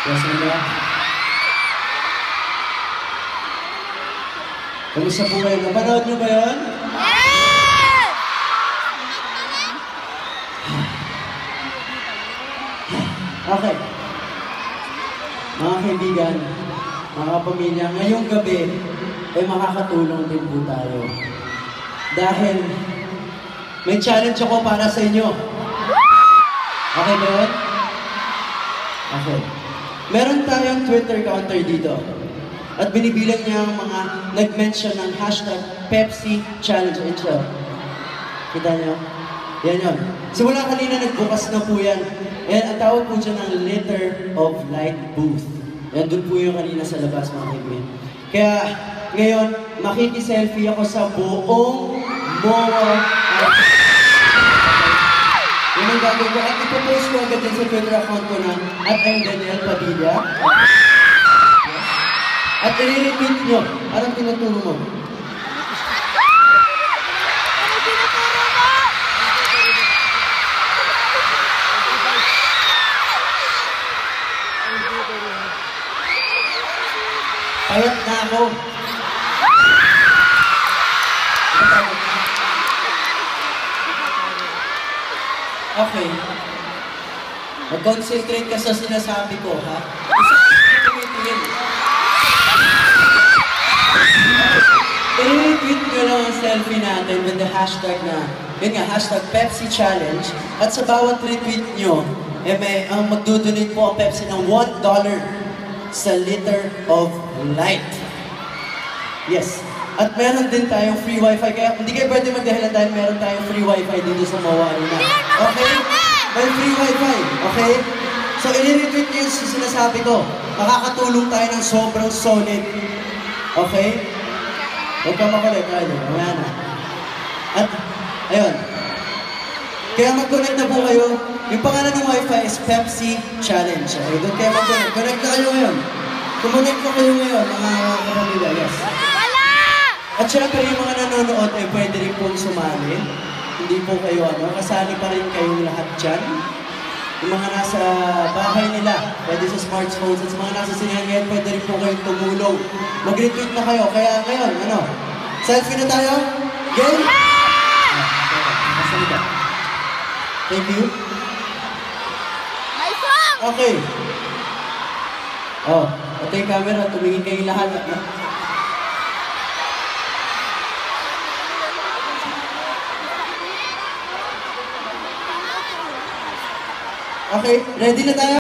Yes, Mila. Kamusta po kayo? Napanood niyo ba yun? Yes! Okay. Mga kaibigan, mga pamilya, ngayong gabi ay makakatulong din po tayo. Dahil may challenge ako para sa inyo. Okay ba yun? Okay. Meron tayong Twitter counter dito. At binibilang niya ang mga nag-mention ng hashtag Pepsi Challenge. Ito. Kita niyo? Yan yun. Simula kanina nagbukas na po yan. Yan, ang tawag po dyan ng Litter of Light Booth. Yan, doon po yung kanina sa labas, mga kaibigan. Kaya, ngayon, makikiselfie ako sa buong MOA. Yun ang gagawin ko. At ipopost ko agad din sa Twitter account ko na @mdaniel Padilla. At i-repeat nyo. Anong tinuturo mo? Ano tinuturo mo? Payat na ako. Okay. Mag-concentrate ka sa sinasabi ko, ha? I-retweet nyo lang ang selfie natin with the hashtag na, yun nga, hashtag Pepsi Challenge. At sa bawat retweet nyo, ang magdodonate po ang Pepsi ng $1 sa Litter of Light. Yes. At meron din tayong free wifi. Kaya hindi kayo pwede magdahilan dahil meron tayong free wifi dito sa MOA Arena. Okay? May free wifi. Okay? So, i-retweet nyo yung sinasabi ko. Makakatulong tayo ng sobrang solid. Okay? Huwag ka makulit. Mamaya na. At, ayun. Kaya mag-connect na po kayo. Yung pangalan ng wifi is Pepsi Challenge. Okay? Doon kayo mag-connect. Connect na kayo ngayon. Kumonect na kayo ngayon, mga kapamilya. Yes. At syempre, yung mga nanonood ay pwede rin pong sumali. Hindi po kayo kasali pa rin kayong lahat dyan. Yung mga nasa bahay nila, pwede sa smartphones, at sa mga nasa sinayan, pwede rin po kayong tumulong. Mag-retweet na kayo. Kaya ngayon, selfie na tayo? Game? Thank you. My song! Okay. Oh, ito yung camera. Tumingin kayong lahat. Okay, ready na tayo?